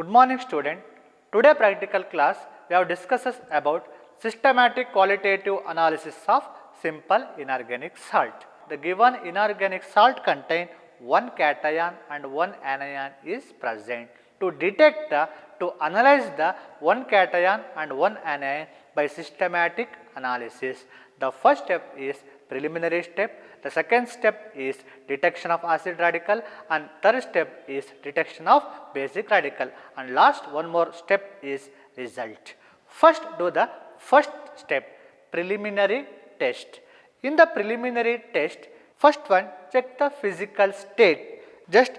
Good morning student. Today practical class we have discussed about systematic qualitative analysis of simple inorganic salt. The given inorganic salt contain one cation and one anion is present. To detect to analyze the one cation and one anion by systematic analysis. The first step is preliminary step, the second step is detection of acid radical and third step is detection of basic radical and last one more step is result. First do the first step, preliminary test. In the preliminary test, first one check the physical state. Just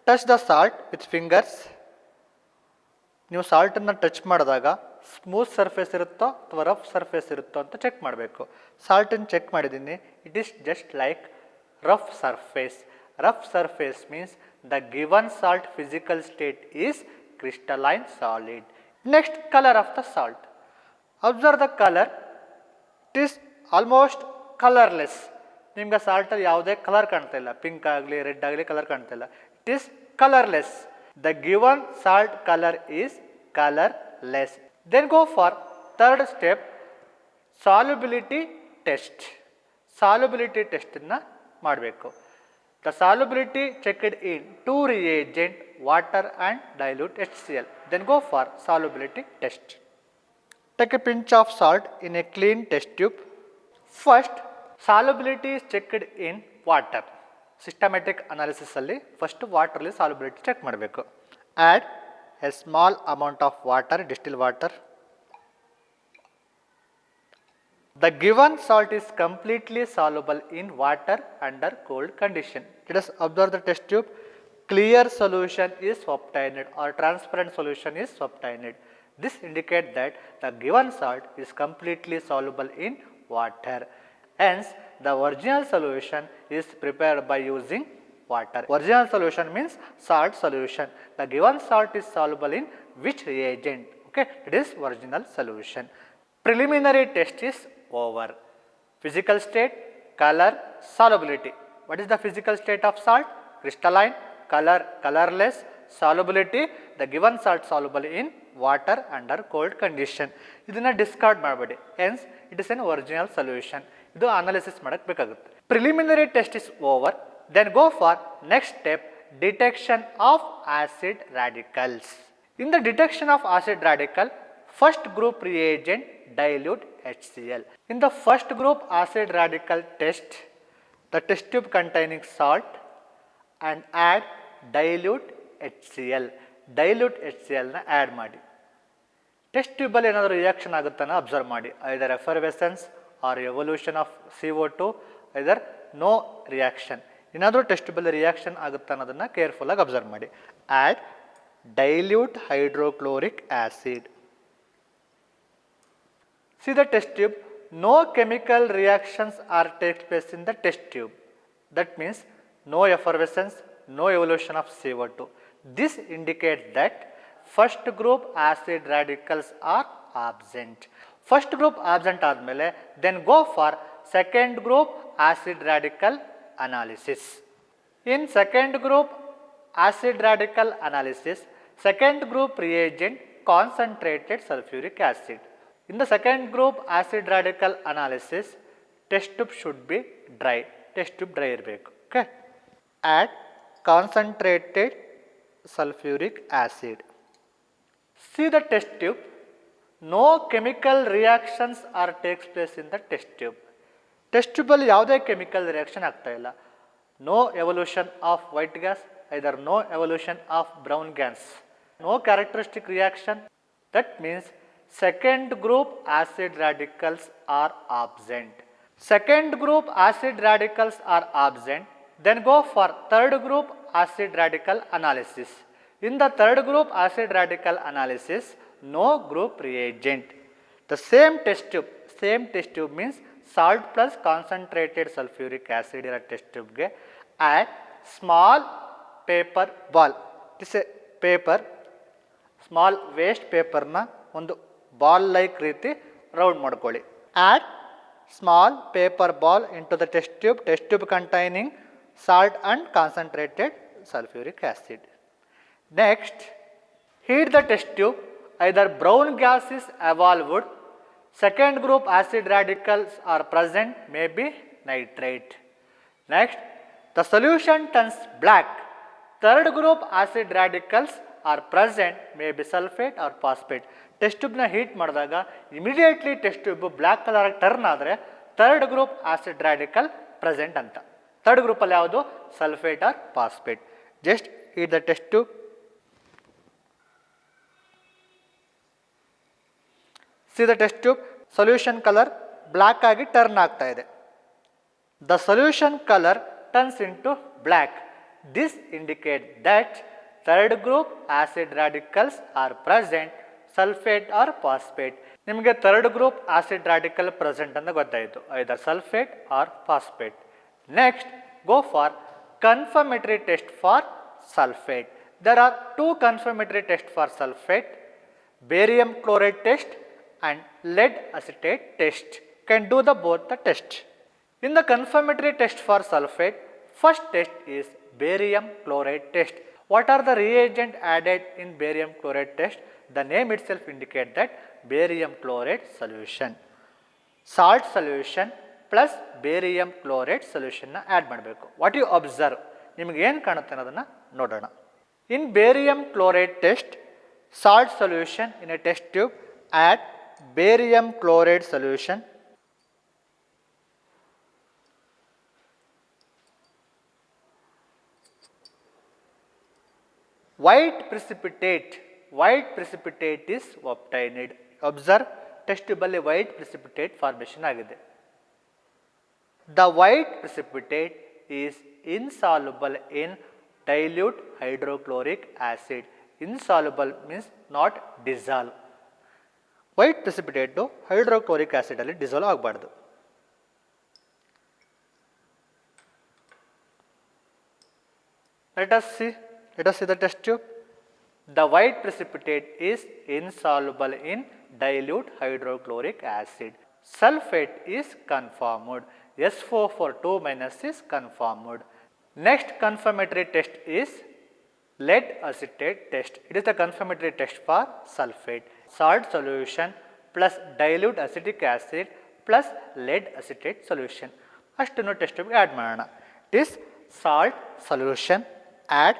touch the salt with fingers. ನೀವು ಸಾಲ್ಟನ್ನು touch ಮಾಡಿದಾಗ smooth surface ಇರುತ್ತೋ ಅಥವಾ rough surface ಇರುತ್ತೋ ಅಂತ check ಮಾಡಬೇಕು. ಸಾಲ್ಟನ್ನು check ಮಾಡಿದ್ದೀನಿ, it is just like rough surface. Rough surface means the given salt physical state is crystalline solid. Next colour of the salt. Observe the colour, it is almost colourless. ನಿಮ್ಗೆ ಸಾಲ್ಟಲ್ಲಿ ಯಾವುದೇ colour ಕಾಣ್ತಾ ಇಲ್ಲ, pink ಆಗಲಿ red ಆಗಲಿ colour ಕಾಣ್ತಾ ಇಲ್ಲ. It is colourless. The given salt color is colorless. Then go for third step, solubility test. Solubility test na ಮಾಡಬೇಕು. The solubility checked in two reagent water and dilute HCl. Then go for solubility test. Take a pinch of salt in a clean test tube. First, solubility is checked in water. Systematic analysis ಅಲ್ಲಿ first ವಾಟರ್ಲಿ solubility check ಮಾಡಬೇಕು. Add A small amount of water, distil water. The given salt is completely soluble in water under cold condition. Let us observe the test tube. Clear solution is obtained or transparent solution is obtained. This indicates that the given salt is completely soluble in water. Hence, the original solution is prepared by using water. Original solution means salt solution. The given salt is soluble in which reagent? Okay, it is original solution. Preliminary test is over. Physical state, color, solubility. What is the physical state of salt? Crystalline, color, colorless, solubility. The given salt soluble in water under cold condition. ಇದನ್ನ discard ಮಾಡಬೇಡಿ. Hence, it is an original solution. ಇದು analysis ಮಾಡಕ್ಕೆ ಬೇಕಾಗುತ್ತೆ. Preliminary test is over. Then go for next step, detection of acid radicals. In the detection of acid radical, first group reagent dilute HCl. In the first group acid radical test, the test tube containing salt and add dilute HCl. Dilute HCl ನ add ಮಾಡಿ. Test ಟ್ಯೂಬಲ್ಲಿ ಏನಾದರೂ reaction ಆಗುತ್ತಾನ observe ಮಾಡಿ. ಐದರ್ ಎಫರ್ವೆಸೆನ್ಸ್ or evolution of CO2, either no reaction. ಏನಾದರೂ test ಟ್ಯೂಬಲ್ಲಿ reaction ಆಗುತ್ತಾ ಅನ್ನೋದನ್ನು ಕೇರ್ಫುಲ್ಲಾಗಿ observe ಮಾಡಿ. Add dilute hydrochloric acid. See the test tube, no chemical reactions are takes place in the test tube. That means no effervescence, no evolution of CO2. This indicates that first group acid radicals are absent. First group absent ಆದಮೇಲೆ then go for second group acid radical analysis. In second group acid radical analysis, second group reagent concentrated sulfuric acid. In the second group acid radical analysis, test tube should be dry. Test tube dry ಇರಬೇಕು. Okay. Add concentrated sulfuric acid. See the test tube. No chemical reactions are takes place in the test tube. Test tube ಅಲ್ಲಿ ಯಾವುದೇ chemical reaction ಆಗ್ತಾ ಇಲ್ಲ. No evolution of white gas, either no evolution of brown gas. No characteristic reaction. That means second group acid radicals are absent. Second group acid radicals are absent. Then go for third group acid radical analysis. In the third group acid radical analysis, no group reagent. The same test tube means salt plus concentrated sulfuric acid ಇರೋ test tube ಗೆ add small paper ball. This is paper, small waste paper ನ ಒಂದು ball like ರೀತಿ round ಮಾಡ್ಕೊಳ್ಳಿ. add small paper ball into the test tube containing salt and concentrated sulfuric acid. Next, Heat the test tube, either brown gas is evolved, second group acid radicals are present, may be nitrate. Next, the solution turns black, third group acid radicals are present, may be sulfate or phosphate. Test tube na heat ಮಾಡಿದಾಗ immediately test tube black color turn ಆದರೆ third group acid radical present ಅಂತ. Third ಗ್ರೂಪಲ್ಲಿ ಯಾವುದು? Sulphate or phosphate. Just heat the test tube. See the test tube, solution colour black ಆಗಿ turn ಆಗ್ತಾ ಇದೆ. The solution colour turns into black. This indicate that third group acid radicals are present, sulphate or phosphate. ನಿಮಗೆ third group acid radical present ಅಂತ ಗೊತ್ತಾಯಿತು, either sulphate or phosphate. Next, go for confirmatory test for sulfate. There are two confirmatory tests for sulfate, barium chloride test and lead acetate test. Can do both the test. In the confirmatory test for sulfate, first test is barium chloride test. What are the reagent added in barium chloride test? The name itself indicates that barium chloride solution. Salt solution plus barium chloride ಸೊಲ್ಯೂಷನ್ನ add ಮಾಡಬೇಕು. What you observe, ನಿಮಗೆ ಏನು ಕಾಣುತ್ತೆ ಅನ್ನೋದನ್ನು ನೋಡೋಣ. In barium chloride test, salt solution in a test tube, add barium chloride solution. White precipitate is obtained. Observe, test ಟ್ಯೂಬಲ್ಲಿ white precipitate formation ಆಗಿದೆ. The white precipitate is insoluble in dilute hydrochloric acid. Insoluble means not dissolve. White precipitate hydrochloric acid ಅಲ್ಲಿ dissolve ಆಗಬಾರ್ದು. Let us see the test tube. The white precipitate is insoluble in dilute hydrochloric acid. Sulfate is conformed. SO4 2- is conformed. Next confirmatory test is lead acetate test. It is the confirmatory test for sulfate. Salt solution plus dilute acetic acid plus lead acetate solution. ಅಷ್ಟನ್ನು test ಟ್ಯೂಬ್ಗೆ add ಮಾಡೋಣ. It is salt solution, add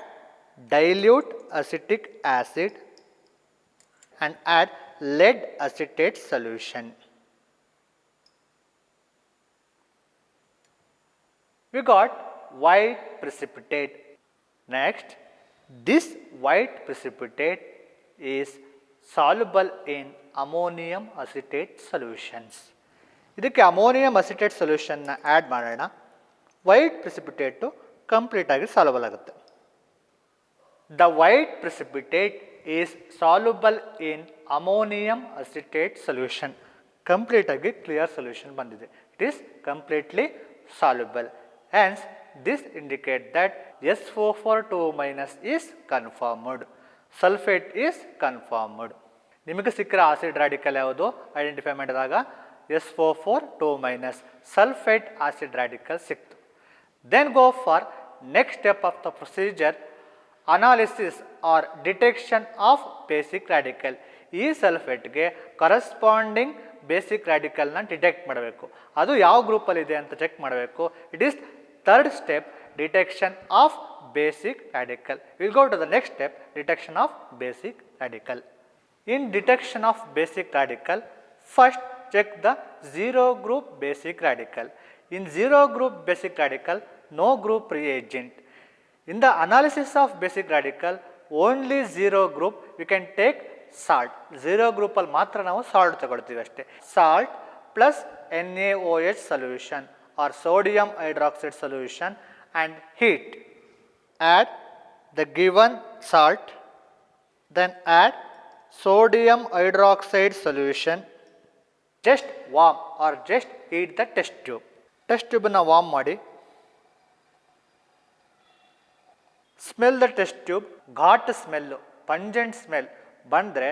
dilute acetic acid and add lead acetate solution. We got white precipitate. Next, this white precipitate is soluble in ammonium acetate solutions. ಇದಕ್ಕೆ ammonium acetate ಸೊಲ್ಯೂಷನ್ನ add ಮಾಡೋಣ. White ಪ್ರಿಸಿಪಿಟೇಟು ಕಂಪ್ಲೀಟಾಗಿ ಸಾಲ್ವಬಲ್ ಆಗುತ್ತೆ. The white precipitate is soluble in ammonium acetate solution. ಕಂಪ್ಲೀಟಾಗಿ clear solution ಬಂದಿದೆ. It is completely soluble. Hence, this indicates that SO4 2- is conformed. Sulfate is conformed. ನಿಮಗೆ ಸಿಕ್ಕಿರೋ acid radical ಯಾವುದು identify ಮಾಡಿದಾಗ SO4 2- sulphate acid radical ಸಿಕ್ತು. Then go for next step of the procedure, analysis or detection of basic radical. ಈ ಸಲ್ಫೇಟ್ಗೆ corresponding basic ರಾಡಿಕಲ್ನ detect ಮಾಡಬೇಕು. ಅದು ಯಾವ ಗ್ರೂಪಲ್ಲಿದೆ ಅಂತ ಚೆಕ್ ಮಾಡಬೇಕು. It is third step, detection of basic radical. We will go to the next step, detection of basic radical. In detection of basic radical, first check the zero group basic radical. In zero group basic radical, no group reagent. In the analysis of basic radical, only zero group, we can take salt. Zero group ಅಲ್ಲಿ ಮಾತ್ರ ನಾವು salt ತಗೊಳ್ತೀವಿ ಅಷ್ಟೇ. Salt plus NaOH solution or sodium hydroxide solution and heat. Add the given salt, then add sodium hydroxide solution. Just warm or just heat the test tube. Test tube na warm ಮಾಡಿ. Smell the test tube. ಘಾಟ್ smell, pungent smell ಬಂದರೆ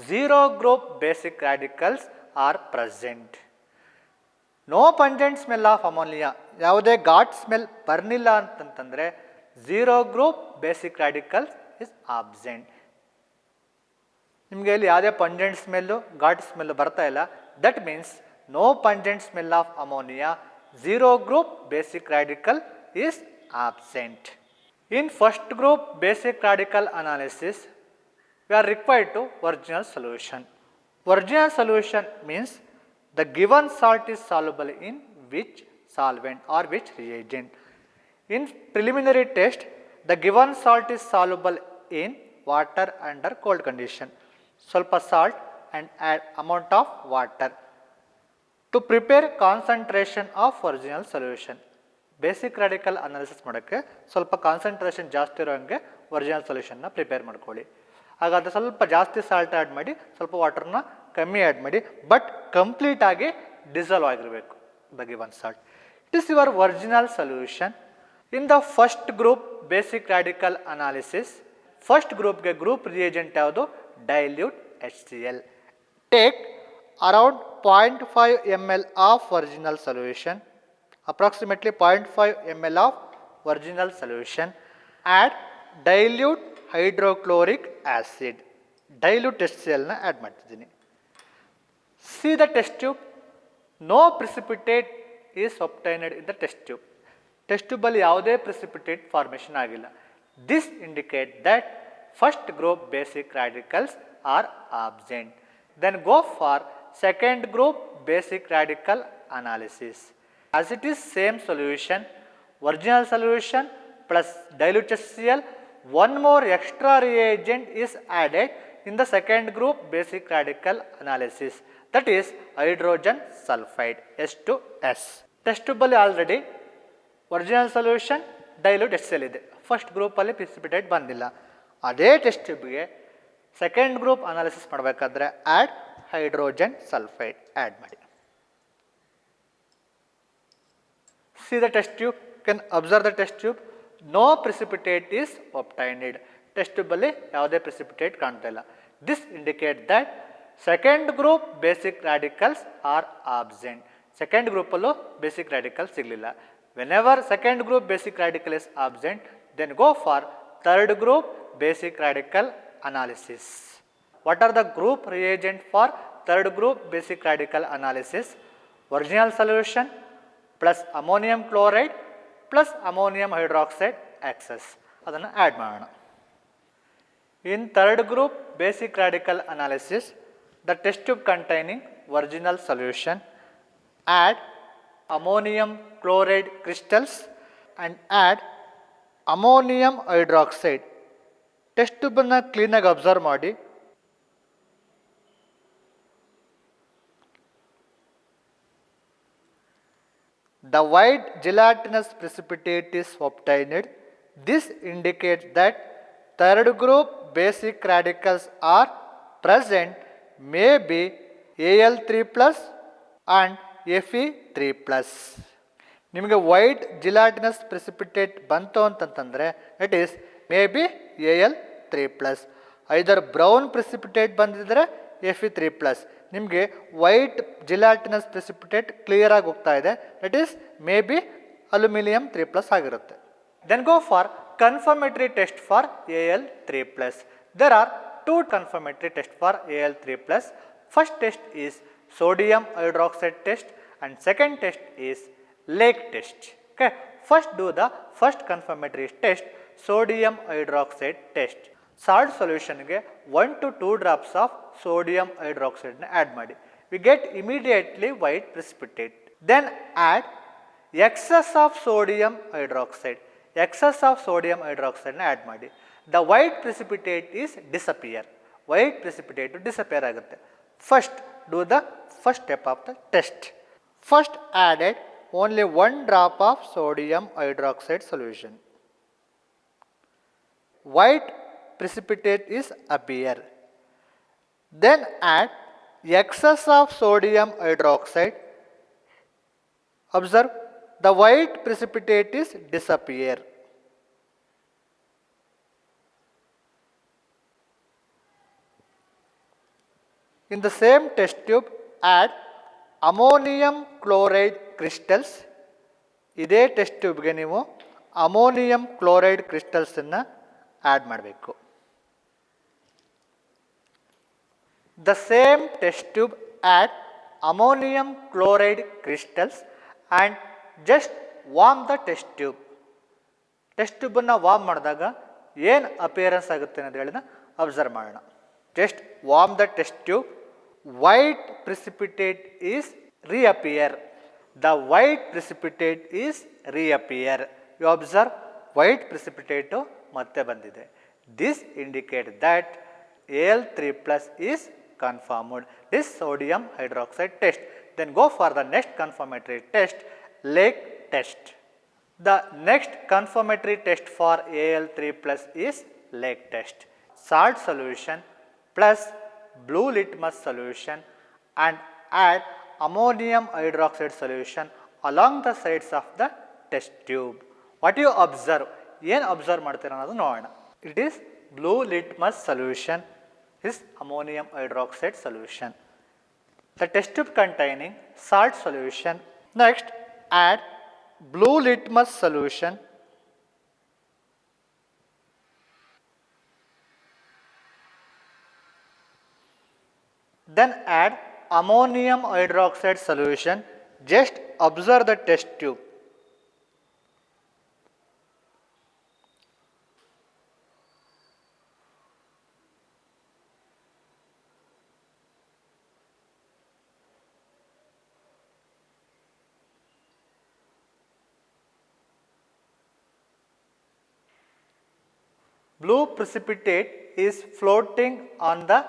zero group basic radicals are present. No pungent smell of ammonia, ಯಾವುದೇ ಘಾಟ್ smell ಬರ್ನಿಲ್ಲ ಅಂತಂತಂದರೆ zero group basic radicals is absent. ನಿಮಗೆ ಇಲ್ಲಿ ಯಾವುದೇ ಪಂಜೆಂಟ್ ಸ್ಮೆಲ್ಲು ಘಾಟ್ ಸ್ಮೆಲ್ಲು ಬರ್ತಾ ಇಲ್ಲ. That means no pungent smell of ammonia. Zero group basic radical is absent. In first group basic radical analysis, we are required to original solution. Original solution means the given salt is soluble in which solvent or which reagent. In preliminary test, the given salt is soluble in water under cold condition. ಸ್ವಲ್ಪ salt and add amount of water. To prepare concentration of original solution. Basic radical analysis ಮಾಡೋಕ್ಕೆ ಸ್ವಲ್ಪ concentration ಜಾಸ್ತಿ ಇರೋ ಹಂಗೆ original ಸೊಲ್ಯೂಷನ್ನ prepare ಮಾಡ್ಕೊಳ್ಳಿ. ಹಾಗಾದರೆ ಸ್ವಲ್ಪ ಜಾಸ್ತಿ ಸಾಲ್ಟ್ ಆ್ಯಡ್ ಮಾಡಿ, ಸ್ವಲ್ಪ ವಾಟರ್ನ ಕಮ್ಮಿ ಆ್ಯಡ್ ಮಾಡಿ, ಬಟ್ ಕಂಪ್ಲೀಟಾಗಿ ಡಿಸಾಲ್ವ್ ಆಗಿರಬೇಕು the given salt. It is your original solution. In the first group basic radical analysis, first ಗ್ರೂಪ್ಗೆ ಗ್ರೂಪ್ ರಿಯೇಜೆಂಟ್ ಯಾವುದು? Dilute HCl. Take around 0.5 ml of original solution, approximately 0.5 ml of original solution. Add dilute hydrochloric acid. Dilute HCl na add ಮಾಡ್ತಿದ್ದೀನಿ. See the test tube. No precipitate is obtained in the test tube. Test tube ಅಲ್ಲಿ ಯಾವುದೇ precipitate formation ಆಗಿಲ್ಲ. This indicate that first group basic radicals are absent. Then go for second group basic radical analysis. As it is same solution, original solution plus dilute HCl, one more extra reagent is added in the second group basic radical analysis, that is hydrogen sulfide H2S. Test tube ಅಲ್ಲಿ already original solution dilute HCl ಇದೆ, first ಗ್ರೂಪಲ್ಲಿ precipitate ಬಂದಿಲ್ಲ. ಅದೇ test ಟ್ಯೂಬ್ಗೆ second group analysis ಮಾಡಬೇಕಾದ್ರೆ add hydrogen sulfide add ಮಾಡಿ. See the test tube, can observe the test tube. No precipitate is obtained. Test tube ಅಲ್ಲಿ ಯಾವುದೇ precipitate ಕಾಣ್ತಾ ಇಲ್ಲ. This indicate that second group basic radicals are absent. Second group ಅಲ್ಲೂ basic radicals ಸಿಗಲಿಲ್ಲ. Whenever second group basic radical is absent, then go for third group basic radical analysis. What are the group reagent for third group basic radical analysis? Original solution plus ammonium chloride plus ammonium hydroxide excess. ಅದನ್ನು add ಮಾಡೋಣ. In third group basic radical analysis, the test tube containing original solution, add ammonium chloride crystals and add ammonium hydroxide. Test tube ಅನ್ನು ಕ್ಲೀನಾಗಿ observe ಮಾಡಿ. The white gelatinous precipitate is obtained. This indicates that third group basic radicals are present, may be Al3 plus and Fe3 plus. ನಿಮಗೆ white ಜಿಲಾಟಿನಸ್ precipitate ಬಂತು ಅಂತಂತಂದರೆ it is may B Al3 plus. Either brown precipitate ಬಂದಿದ್ದರೆ Fe3 plus. ನಿಮಗೆ white ಜಿಲಾಟಿನಸ್ precipitate clear ಆಗಿ ಹೋಗ್ತಾ ಇದೆ, it is may be aluminium 3+ ಆಗಿರುತ್ತೆ. Then go for confirmatory test for Al3 plus. There are two confirmatory test for Al3+. First test is sodium hydroxide test and second test is lake test. Okay, first do the first confirmatory test, sodium hydroxide test. Salt solution ಗೆ 1 to 2 drops of sodium hydroxide ನ add ಮಾಡಿ. We get immediately white precipitate. Then add excess of sodium hydroxide. Excess of sodium hydroxide ನ add ಮಾಡಿ. The white precipitate is disappear. White precipitate disappear ಆಗುತ್ತೆ. First do the first step of the test. First added only 1 drop of sodium hydroxide solution. White precipitate is appear. Then add excess of sodium hydroxide. Observe, the white precipitate is disappear. In the same test tube, add ammonium chloride crystals. ಇದೇ test ಟ್ಯೂಬ್ಗೆ ನೀವು ammonium chloride ಕ್ರಿಸ್ಟಲ್ಸನ್ನು add ಮಾಡಬೇಕು. The same test tube add ammonium chloride crystals and just warm the test tube. Test ಟ್ಯೂಬನ್ನು warm ಮಾಡಿದಾಗ ಏನು appearance ಆಗುತ್ತೆ ಅಂತ ಹೇಳಿದ observe ಮಾಡೋಣ. Just warm the test tube, white precipitate is reappear. The white precipitate is reappear. You observe white precipitate ಮತ್ತೆ ಬಂದಿದೆ. This indicates that Al3 plus is confirmed. This sodium hydroxide test. Then go for the next confirmatory test, Lake test. The next confirmatory test for Al3 plus is Lake test. Salt solution plus blue litmus solution and add ammonium hydroxide solution along the sides of the test tube. What you observe? ಏನು observe ಮಾಡ್ತೀರ ಅನ್ನೋದು ನೋಡೋಣ. It is blue litmus solution is ammonium hydroxide solution. The test tube containing salt solution. Next, add blue litmus solution then add ammonium hydroxide solution. Just observe the test tube. Blue precipitate is floating on the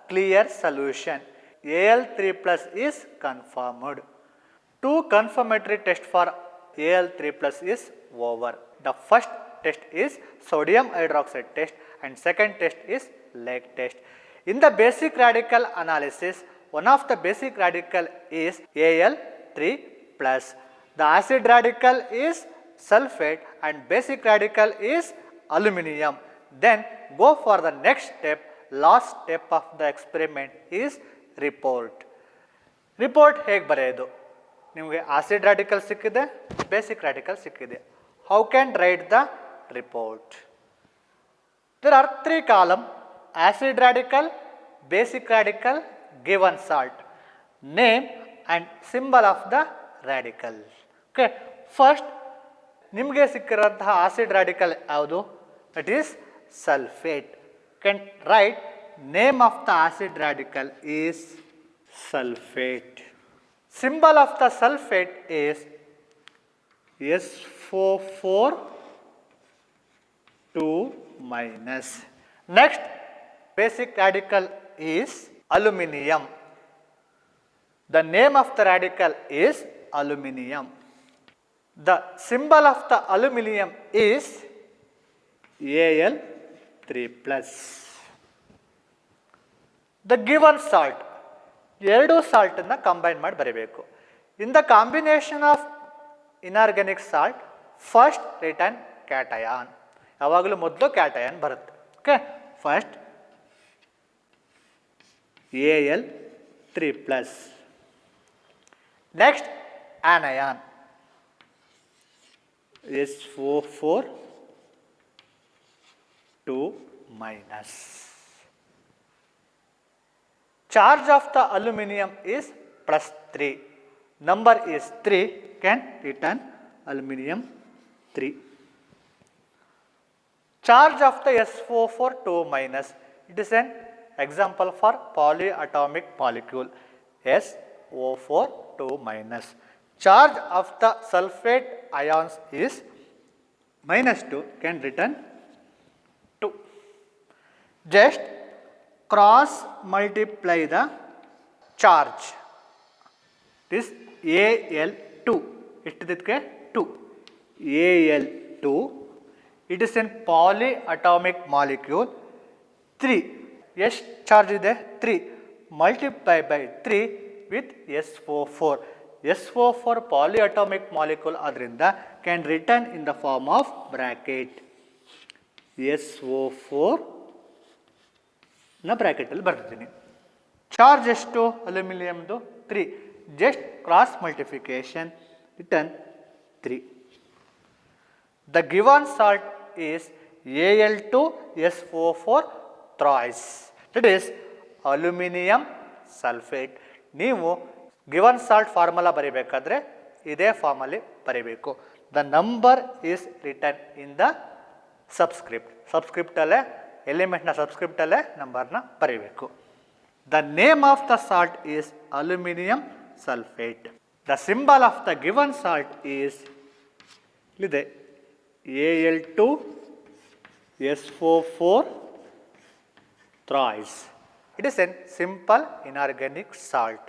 clear solution. Al3 plus is confirmed. Two confirmatory tests for Al3 plus is over. The first test is sodium hydroxide test and second test is Lake test. In the basic radical analysis, one of the basic radical is Al3 plus. The acid radical is sulfate and basic radical is aluminum. Then go for the next step. Last step of the experiment is report. Report ಹೇಗೆ ಬರೆಯೋದು? ನಿಮಗೆ acid radical ಸಿಕ್ಕಿದೆ, basic radical ಸಿಕ್ಕಿದೆ. How can write the report? There are 3 column: acid radical, basic radical, given salt, name and symbol of the radical. Okay, first ನಿಮಗೆ ಸಿಕ್ಕಿರೋಂತಹ acid radical ಯಾವುದು? It is sulfate. Can write name of the acid radical is sulfate. Symbol of the sulfate is SO4 2 minus. Next, basic radical is aluminum. The name of the radical is aluminum. The symbol of the aluminum is Al3 plus. The given salt, ಎರಡು ಸಾಲ್ಟನ್ನು combine ಮಾಡಿ ಬರೀಬೇಕು. In the combination of inorganic salt first return cation. ಯಾವಾಗಲೂ ಮೊದಲು cation ಬರುತ್ತೆ. Okay, first Al3 plus. Next anion SO4 2 minus. Charge of the aluminum is +3. Number is 3, can return aluminum 3. Charge of the SO4 2 minus. It is an example for polyatomic molecule SO4 2 minus. Charge of the sulfate ions is -2, can return 2. Just cross multiply the charge. This Al2, ಎಷ್ಟಿದಕ್ಕೆ 2. Al2, it is an polyatomic molecule 3. ಎಷ್ಟು charge ಇದೆ? 3. Multiply by 3 with SO4. SO4 polyatomic molecule ಆದ್ದರಿಂದ can return in the form of bracket. SO4 ನ ಬ್ರಾಕೆಟಲ್ಲಿ ಬರ್ತೀನಿ. Charge ಎಷ್ಟು ಅಲ್ಯೂಮಿನಿಯಮ್ದು? 3. Just cross multiplication, return 3. The given salt is Al2SO4 thrice. That is aluminium sulphate. ನೀವು given salt formula ಬರೀಬೇಕಾದ್ರೆ ಇದೇ ಫಾರ್ಮಲ್ಲಿ ಬರೀಬೇಕು. The number is return in the subscript. ಸಬ್ಸ್ಕ್ರಿಪ್ಟಲ್ಲೇ ಎಲಿಮೆಂಟ್ನ ಸಬ್ಸ್ಕ್ರಿಪ್ಟಲ್ಲೇ ನಂಬರ್ನ ಬರೀಬೇಕು. The name of the salt is aluminium sulphate. The symbol of the given salt is ಇದೆ Al2SO4 thrice. It is a simple inorganic salt.